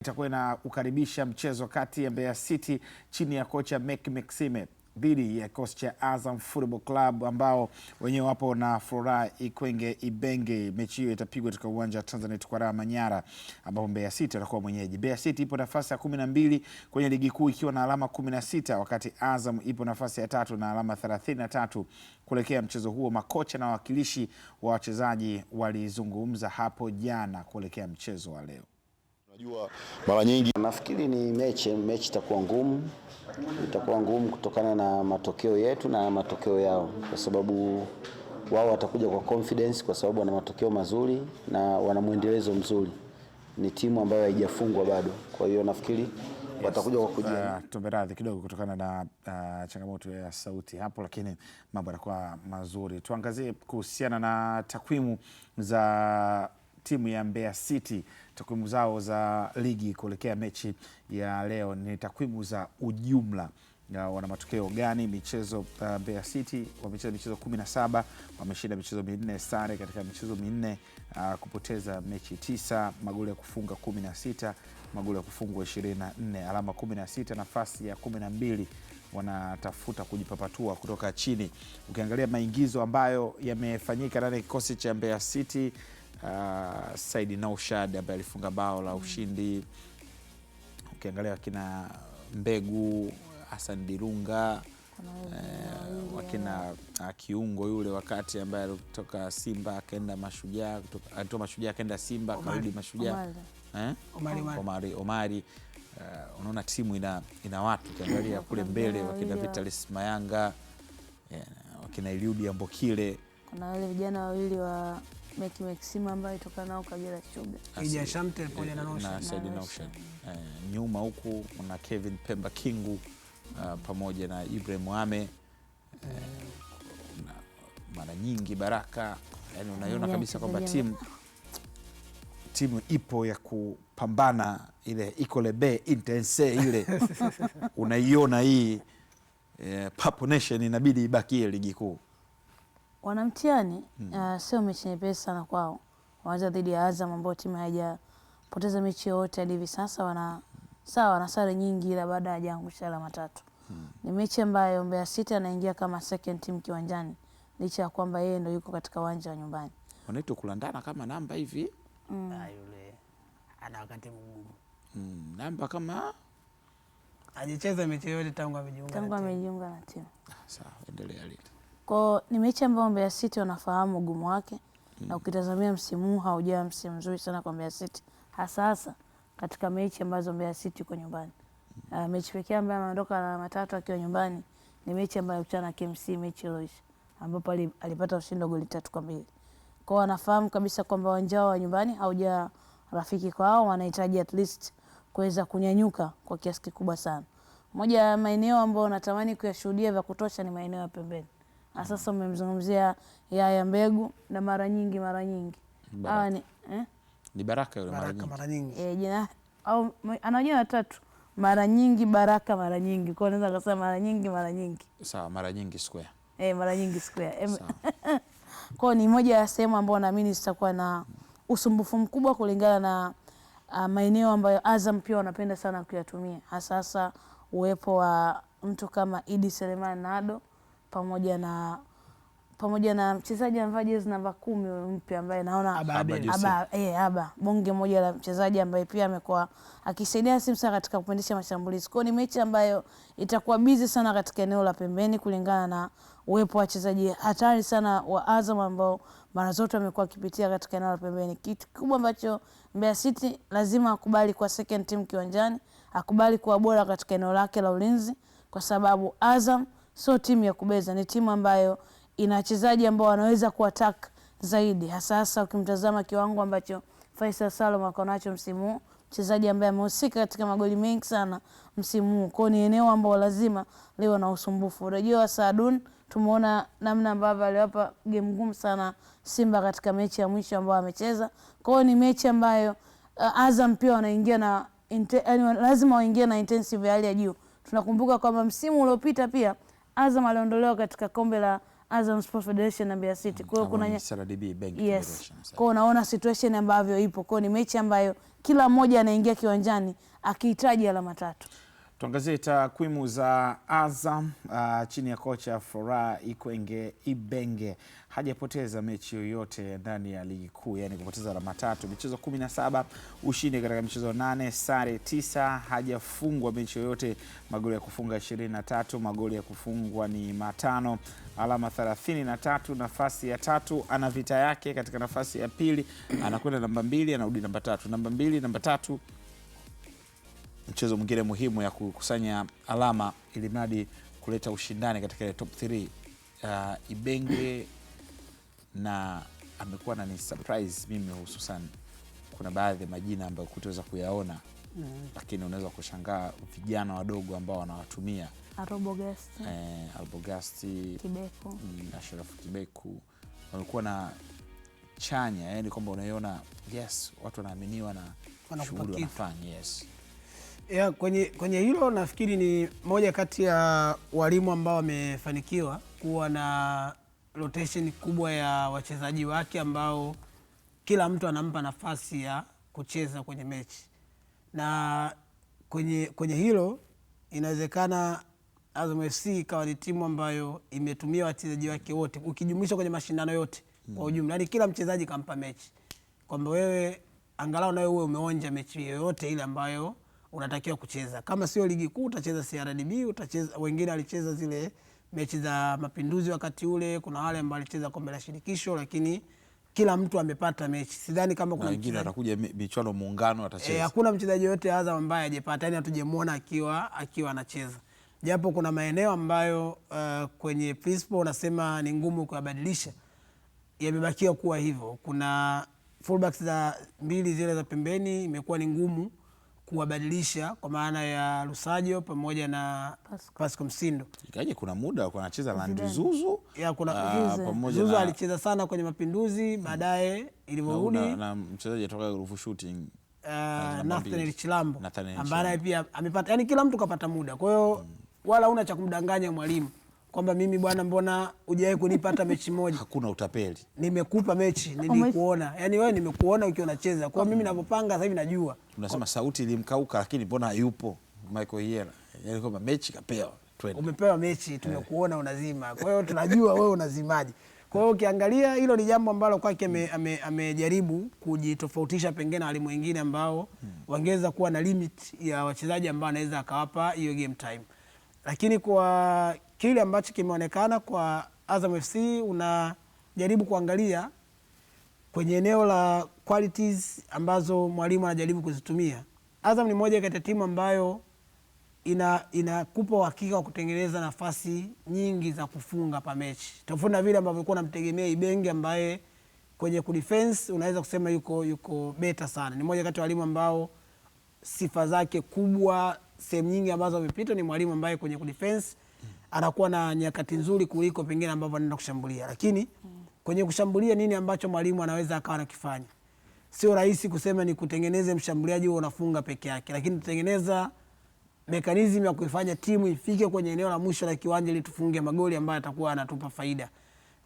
Itakuwa na ukaribisha mchezo kati ya Mbeya City chini ya kocha Mecky Maxime dhidi ya kikosi cha Azam Football Club ambao wenyewe wapo na Flora Ikwenge Ibenge. Mechi hiyo itapigwa katika uwanja wa Tanzanite kwa Manyara ambapo Mbeya City atakuwa mwenyeji. Mbeya City ipo nafasi ya 12 kwenye ligi kuu ikiwa na alama 16, wakati Azam ipo nafasi ya 3 na alama 33. Kuelekea mchezo huo, makocha na wawakilishi wa wachezaji walizungumza hapo jana kuelekea mchezo wa leo. Unajua mara nyingi nafikiri ni mechi itakuwa ngumu kutokana na matokeo yetu na matokeo yao, kwa sababu wao watakuja kwa confidence kwa sababu wana matokeo mazuri na wana mwendelezo mzuri. Ni timu ambayo haijafungwa bado, kwa hiyo nafikiri watakuja kwa kujia. Tumeradhi kidogo kutokana na changamoto ya sauti hapo, lakini mambo yanakuwa mazuri. Tuangazie kuhusiana na takwimu za timu ya Mbeya City. Takwimu zao za ligi kuelekea mechi ya leo ni takwimu za ujumla. Wana matokeo gani? Michezo Mbeya City wamecheza michezo 17, wameshinda michezo 4, sare katika michezo 4, kupoteza mechi 9, magoli ya kufunga 16, magoli ya kufungwa 24, alama 16, nafasi ya 12. Wanatafuta kujipapatua kutoka chini. Ukiangalia maingizo ambayo yamefanyika ndani ya kikosi cha Mbeya City, Said Naushad ambaye alifunga bao la ushindi. Ukiangalia wakina Mbegu, Hassan Dirunga, wakina kiungo yule wakati ambaye alitoka Simba akaenda Mashujaa, alitoka Mashujaa akaenda Simba akarudi Mashujaa, Omari. Unaona timu ina watu. Ukiangalia kule mbele wakina Vitalis Mayanga, wakina Eliudi Ambokile, kuna wale vijana wawili wa Mecky Maxime ambaye toka nao Kagera Sugar. Ija Shamte pamoja na Said Naushad. Nyuma huku kuna Kevin Pemba Kingu pamoja na Ibrahim Mohamed, mara nyingi Baraka. Yani unaiona kabisa kwamba timu ipo ya kupambana, ile iko lebe intense ile. Unaiona hii Papo Nation inabidi ibakie ligi kuu. Wanamtiani sio mechi nyepesi sana kwao. Wanaanza dhidi ya Azam ambao timu haijapoteza mechi yote hadi hivi sasa. Wana sare nyingi ila baada hajaangusha alama 3. Ni mechi ambayo Mbeya City anaingia kama second team kiwanjani, licha ya kwamba yeye ndio yuko katika uwanja wa nyumbani. Wanaitwa kulandana kama namba hivi. Yule ana wakati mgumu. Namba kama hajacheza mechi yote tangu amejiunga na timu. Sawa, endelea lile. Kwa ni mechi ambayo Mbeya City wanafahamu ugumu wake, na ukitazamia msimu huu haujawa msimu mzuri sana kwa Mbeya City, hasa katika mechi ambazo Mbeya City yuko nyumbani. Mechi pekee ambayo ameondoka na alama 3 akiwa nyumbani ni mechi ambayo alikutana na KMC, mechi iliyoisha ambapo alipata ushindi wa goli 3-2. Kwa wanafahamu kabisa kwamba uwanja wa nyumbani hauja rafiki kwao, wanahitaji at least kuweza kunyanyuka kwa kiasi kikubwa sana. Moja ya maeneo ambayo natamani kuyashuhudia vya kutosha ni maeneo ya pembeni. Sasa umemzungumzia Yaya Mbegu na mara nyingi ni Baraka yule mara nyingi. Jina au anajua 3 mara nyingi Baraka mara nyingi. Kwa naweza kusema mara nyingi. Sawa, mara nyingi square. Mara nyingi square. Kwa ni moja ya sehemu ambayo naamini zitakuwa na usumbufu mkubwa kulingana na maeneo ambayo Azam pia wanapenda sana kuyatumia. Hasa uwepo wa mtu kama Idi Seleman Nado pamoja na mchezaji ambaye jezi namba 10 mpya ambaye naona Aba bonge moja la mchezaji ambaye pia amekuwa akisaidia Simsa katika kupandisha mashambulizi. Kwa ni mechi ambayo itakuwa busy sana katika eneo la pembeni kulingana na uwepo wa wachezaji hatari sana wa Azam ambao mara zote wamekuwa kipitia katika eneo la pembeni. Kitu kubwa ambacho Mbeya City lazima akubali kwa second team kiwanjani, akubali kuwa bora katika eneo lake la ulinzi, kwa sababu Azam sio timu ya kubeza, ni timu ambayo ina wachezaji ambao wanaweza kuattack zaidi, hasa ukimtazama kiwango ambacho Faisal Salum ako nacho msimu huu, mchezaji ambaye amehusika katika magoli mengi sana msimu huu. Kwa ni eneo ambalo lazima leo na usumbufu. Unajua Saadun tumeona namna ambavyo aliwapa game ngumu sana Simba katika mechi ya mwisho ambayo amecheza. Kwa ni mechi ambayo Azam pia wanaingia na lazima waingie na intensive ya hali ya juu. Tunakumbuka kwamba msimu uliopita pia Azam aliondolewa katika kombe la Azam Sports Federation na Mbeya City. Kwa hiyo kuna CRDB Bank Federation. Kwa unaona situation ambavyo ipo. Kwa ni mechi ambayo kila mmoja anaingia kiwanjani akihitaji alama 3. Tuangazie takwimu za Azam chini ya kocha Florent Ibenge. Hajapoteza mechi yoyote ndani ya ligi kuu, yani kupoteza alama 3, michezo 17, ushindi katika michezo 8, sare 9, hajafungwa mechi yoyote, magoli ya kufunga 23, magoli ya kufungwa ni 5, alama 33, nafasi ya 3, ana vita yake katika nafasi ya pili, anakwenda namba 2, anarudi namba 3, namba 2, namba 3. Mchezo mwingine muhimu ya kukusanya alama ili mradi kuleta ushindani katika top 3. Ibenge na amekuwa na ni surprise mimi, hususan kuna baadhi ya majina ambayo kutaweza kuyaona lakini unaweza kushangaa vijana wadogo ambao wanawatumia Arbogasti, Kibeku na Sharafu Kibeku wamekuwa na chanya, yani kwamba unaiona yes watu wanaaminiwa na shughuli wanafanya. Yes. Ya, kwenye hilo nafikiri ni moja kati ya walimu ambao wamefanikiwa kuwa na rotation kubwa ya wachezaji wake ambao kila mtu anampa nafasi ya kucheza kwenye mechi, na kwenye hilo inawezekana Azam FC ikawa ni timu ambayo imetumia wachezaji wake wote ukijumlisha kwenye mashindano yote kwa ujumla. Yani kila mchezaji kampa mechi kwamba wewe angalau na wewe umeonja mechi yoyote ile ambayo unatakiwa kucheza. Kama sio ligi kuu utacheza CRDB, utacheza, wengine alicheza zile mechi za Mapinduzi wakati ule, kuna wale ambao alicheza kombe la shirikisho, lakini kila mtu amepata mechi. Sidhani kama kuna wengine atakuja michuano muungano atacheza. Hakuna mchezaji yote Azam ambaye hajapata, yani hatujemuona akiwa anacheza. Japo kuna maeneo ambayo kwenye principle unasema ni ngumu kuyabadilisha, yamebakia kuwa hivyo. Kuna fullbacks za mbili zile za pembeni imekuwa ni ngumu kuwabadilisha kwa maana ya Lusajo pamoja na Pascal Msindo. Ikaje kuna muda alikuwa anacheza Landry Zuzu. Ya kuna Zuzu alicheza sana kwenye Mapinduzi, baadaye ilivyorudi na mchezaji atoka Ruvu Shooting Nathaniel Chilambo ambaye pia amepata, yani kila mtu kapata muda. Kwa hiyo wala una cha kumdanganya mwalimu kwamba mimi bwana mbona hujawahi kunipata mechi moja. Hakuna utapeli. Nimekupa mechi, nilikuona. Yani wewe nimekuona ukiwa unacheza. Kwa hiyo mimi ninapopanga sasa hivi najua. Unasema sauti ilimkauka lakini mbona hayupo Michael Hiera. Yani kwamba mechi kapewa. Umepewa mechi, tumekuona unazima. Kwa hiyo tunajua wewe unazimaji. Kwa hiyo ukiangalia hilo ni jambo ambalo kwake amejaribu kujitofautisha pengine na walimu wengine ambao wangeweza kuwa na limit ya wachezaji ambao anaweza akawapa hiyo game time. Lakini kwa kile ambacho kimeonekana kwa Azam FC, unajaribu kuangalia kwenye eneo la qualities ambazo mwalimu anajaribu kuzitumia. Azam ni moja kati ya timu ambayo inakupa uhakika wa kutengeneza nafasi nyingi za kufunga pa mechi, tofauti na vile ambavyo ulikuwa unamtegemea Ibenge ambaye kwenye kudefense unaweza kusema yuko beta sana. Ni moja kati ya walimu ambao sifa zake kubwa sehemu nyingi ambazo amepita ni mwalimu ambaye kwenye kudefense anakuwa na nyakati nzuri kuliko pengine ambavyo anaenda kushambulia. Lakini kwenye kushambulia nini ambacho mwalimu anaweza akawa anakifanya? Sio rahisi kusema ni kutengeneza mshambuliaji huo unafunga peke yake, lakini tutengeneza mekanizmu ya kuifanya timu ifike kwenye eneo la mwisho la kiwanja ili tufunge magoli ambayo atakuwa anatupa faida.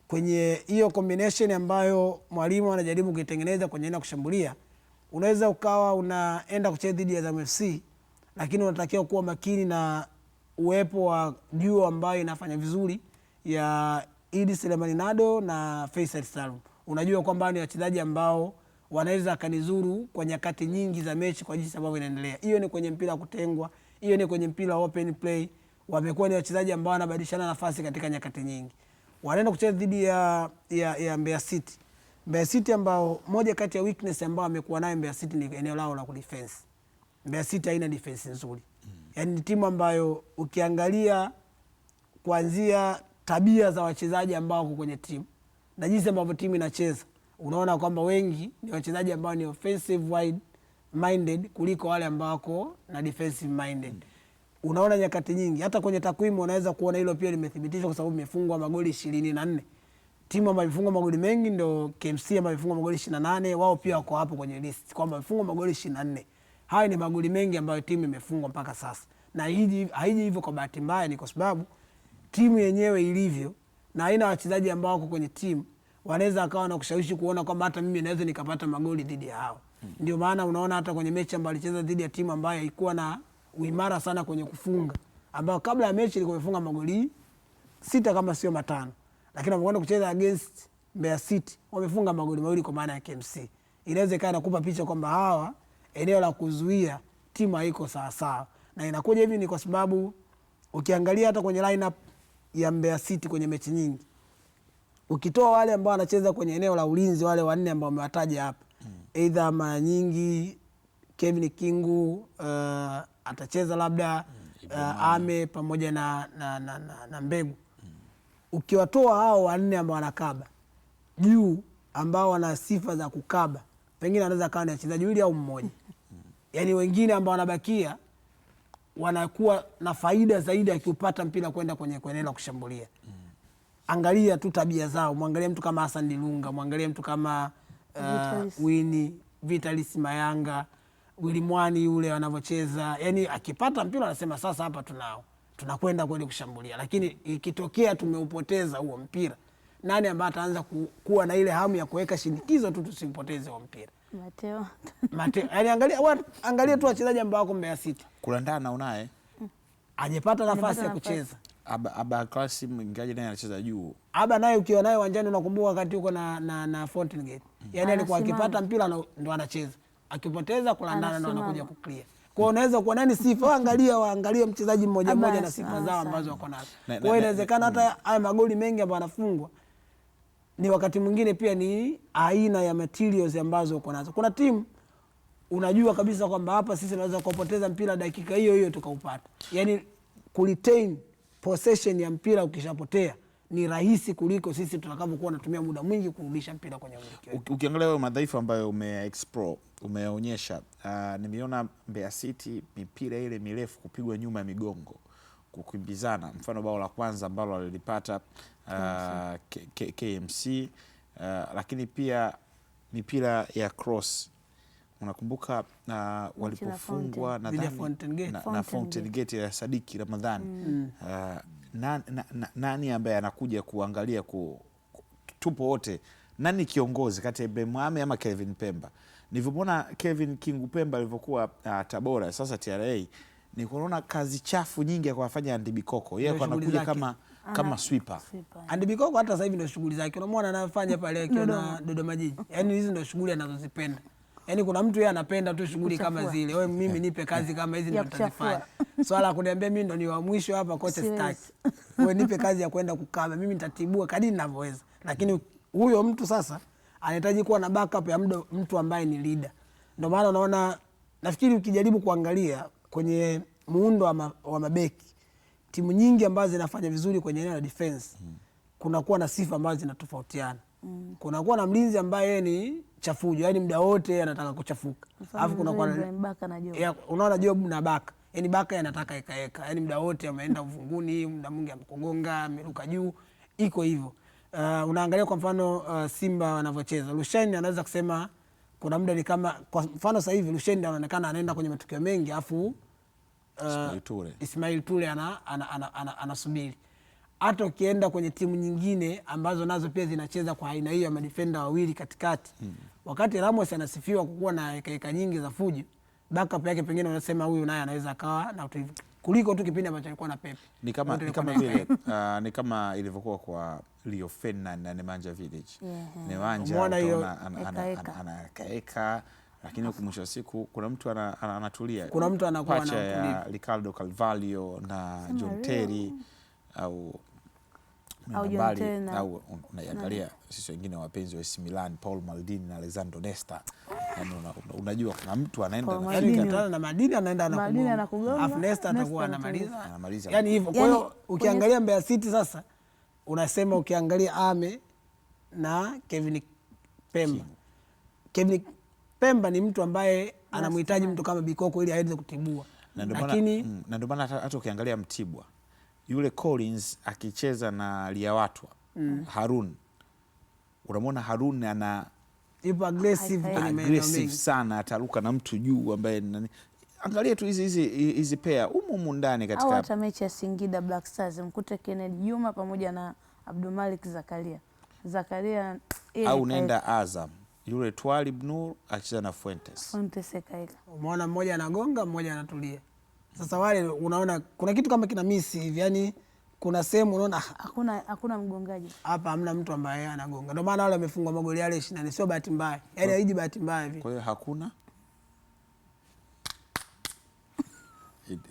Kwenye hiyo combination ambayo mwalimu anajaribu kuitengeneza kwenye eneo la kushambulia, unaweza ukawa unaenda kucheza dhidi ya Azam FC, lakini unatakiwa kuwa makini na uwepo wa duo ambayo inafanya vizuri ya Idi Selemani Nado na Faisal Salum. Unajua kwamba ni wachezaji ambao wanaweza kanizuru kwa nyakati nyingi za mechi kwa jinsi ambavyo inaendelea. Hiyo ni kwenye mpira kutengwa, hiyo ni kwenye mpira open play. Wamekuwa ni wachezaji ambao wanabadilishana nafasi katika nyakati nyingi. Wanaenda kucheza dhidi ya Mbeya City. Mbeya City ambao moja kati ya weakness ambao amekuwa nayo Mbeya City ni eneo lao la kudefense. Mbeya City haina defense nzuri. Yaani ni timu ambayo ukiangalia kuanzia tabia za wachezaji ambao wako kwenye timu na jinsi ambavyo timu inacheza, unaona kwamba wengi ni wachezaji ambao ni offensive wide minded kuliko wale ambao wako na defensive minded. Unaona nyakati nyingi hata kwenye takwimu unaweza kuona hilo pia limethibitishwa kwa sababu imefungwa magoli 24. Timu ambayo imefungwa magoli mengi ndio KMC ambayo imefungwa magoli 28, wao pia wako hapo kwenye list kwamba imefungwa magoli 24. Haya ni magoli mengi ambayo timu imefungwa mpaka sasa. Na haiji hivyo kwa bahati mbaya, ni kwa sababu timu yenyewe ilivyo na aina wachezaji ambao wako kwenye timu wanaweza akawa na kushawishi kuona kwamba hata mimi naweza nikapata magoli dhidi ya hao. Ndio maana unaona hata kwenye mechi ambayo alicheza dhidi ya timu ambayo ilikuwa na uimara sana kwenye kufunga, ambayo kabla ya mechi ilikuwa imefunga magoli 6 kama sio 5, lakini wamekwenda kucheza against Mbeya City wamefunga magoli 2 kwa maana ya KMC. Inaweza ikawa inakupa picha kwamba hawa eneo la kuzuia timu haiko sawa sawa, na inakuja hivi ni kwa sababu ukiangalia hata kwenye lineup ya Mbeya City kwenye mechi nyingi, ukitoa wale ambao wanacheza kwenye eneo la ulinzi, wale 4 ambao wamewataja hapa, either mara nyingi Kevin Kingu atacheza labda Ame pamoja na Mbegu. Ukiwatoa hao 4 ambao wanakaba juu, ambao wana sifa za kukaba, pengine anaweza kawa ni wachezaji 2 au mmoja. Yaani wengine ambao wanabakia wanakuwa na faida zaidi akiupata mpira kwenda kwenye eneo la kushambulia. Angalia tu tabia zao, mwangalie mtu kama Hassan Dilunga, mwangalie mtu kama Vitalis Mayanga, Willy Mwani yule wanavyocheza. Yaani akipata mpira anasema sasa hapa tunakwenda kwenye kushambulia. Lakini ikitokea tumeupoteza huo mpira, nani ambaye ataanza kuwa na ile hamu ya kuweka shinikizo tu tusimpoteze huo mpira? Mateo. Yaani angalia tu wachezaji ambao wako Mbeya City. Kulandana unaye ajepata nafasi ya kucheza. Aba Kasim ingaje naye anacheza juu. Aba naye ukiwa naye uwanjani unakumbuka wakati uko na Fountain Gate. Yaani alikuwa akipata mpira ndo anacheza. Akipoteza Kulandana ndo anakuja kuclear. Kwa unaweza kuwa nani sifa, waangalie mchezaji mmoja mmoja na sifa zao ambazo wako nazo. Kwa hiyo inawezekana hata haya magoli mengi ambayo anafungwa ni wakati mwingine pia ni aina ya materials ambazo uko nazo. Kuna timu unajua kabisa kwamba hapa sisi tunaweza kupoteza mpira dakika hiyo hiyo tukaupata. Yaani kuretain possession ya mpira ukishapotea ni rahisi kuliko sisi tutakavyokuwa tunatumia muda mwingi kurudisha mpira kwenye umiliki. Ukiangalia wewe madhaifu ambayo umeexplore, umeonyesha, nimeona Mbeya City mipira ile mirefu kupigwa nyuma ya migongo, kukimbizana. Mfano bao la kwanza ambalo walilipata KMC, lakini pia mipira ya cross. Unakumbuka walipofungwa na Fountain Gate ya Sadiki Ramadhani. Nani ambaye anakuja kuangalia tupo wote, nani kiongozi kati ya Bemwame ama Kevin Pemba? Nilivyomwona Kevin Kingu Pemba alivyokuwa Tabora, sasa TRA, ni kuona kazi chafu nyingi ya kufanya Andy Bikoko. Yeye anakuja kama sweeper. Andy Bikoko hata sasa hivi ndio shughuli zake. Unamwona anafanya pale akiona Dodoma Jiji. Yaani hizi ndio shughuli anazozipenda. Yaani kuna mtu yeye anapenda tu shughuli kama zile. Wewe mimi nipe kazi kama hizi ndio nitazifanya. Swala kuniambia mimi ndo ni wa mwisho hapa kocha staki. Wewe nipe kazi ya kwenda kukaba, mimi nitatibua kadri ninavyoweza. Lakini huyo mtu sasa anahitaji kuwa na backup ya mtu ambaye ni leader. Ndio maana unaona, nafikiri ukijaribu kuangalia kwenye muundo wa mabeki, timu nyingi ambazo zinafanya vizuri kwenye eneo la defense, kunakuwa na sifa ambazo zinatofautiana. Kunakuwa na mlinzi ambaye yeye ni chafujo, yaani muda wote anataka kuchafuka. Alafu kunakuwa na unaona Job na Baka. Yaani Baka anataka eka. Yaani muda wote ameenda uvunguni, muda mwingi amekogonga, ameruka juu. Iko hivyo. Unaangalia kwa mfano Simba wanavyocheza. Lushaini anaweza kusema kuna muda ni kama, kwa mfano sasa hivi Lushaini anaonekana anaenda kwenye matukio mengi, afu Ismail Ture anasubiri. Hata ukienda kwenye timu nyingine ambazo nazo pia zinacheza kwa aina hiyo ya madefender wawili katikati, wakati Ramos anasifiwa kuwa na heka nyingi za fujo, backup yake pengine unasema huyu naye anaweza akawa na utulivu kuliko tu kipindi ambacho alikuwa na Pepe. Ni kama ilivyokuwa kwa Leo Ferdinand na Nemanja Village. Nemanja anakaeka, lakini kwa mwisho wa siku kuna mtu anatulia. Kuna mtu anakuwa anatulia. Ricardo Carvalho na John Terry au unaiangalia sisi wengine wapenzi wa AC Milan, Paul Maldini na Alessandro Nesta. Yaani unajua kuna mtu anaenda na Madini anaenda anakugonga. Alafu Nesta atakuwa anamaliza. Yaani hivyo. Kwa hiyo ukiangalia Mbeya City sasa unasema ukiangalia Ame na Kevin Pemba. Kevin Pemba ni mtu ambaye anamhitaji mtu kama Bikoko ili aweze kutibua. Lakini ndio maana hata ukiangalia Mtibwa, yule Collins akicheza na Liawatwa, Harun, unamwona Harun yupo aggressive sana, ataruka na mtu juu ambaye angalia tu hizi pair humu ndani katika. Au hata mechi ya Singida Black Stars mkute Kennedy Juma pamoja na Abdulmalik Zakaria au nenda Azam yule Twalib Nur akicheza na Fuentes. Fuentes ekaika. Umeona mmoja anagonga, mmoja anatulia. Sasa wale unaona kuna kitu kama kina miss hivi, yani kuna sehemu unaona hakuna mgongaji. Hapa hamna mtu ambaye anagonga. Ndio maana wale wamefungwa magoli yale 24, sio bahati mbaya. Yaani haiji bahati mbaya hivi. Kwa hiyo hakuna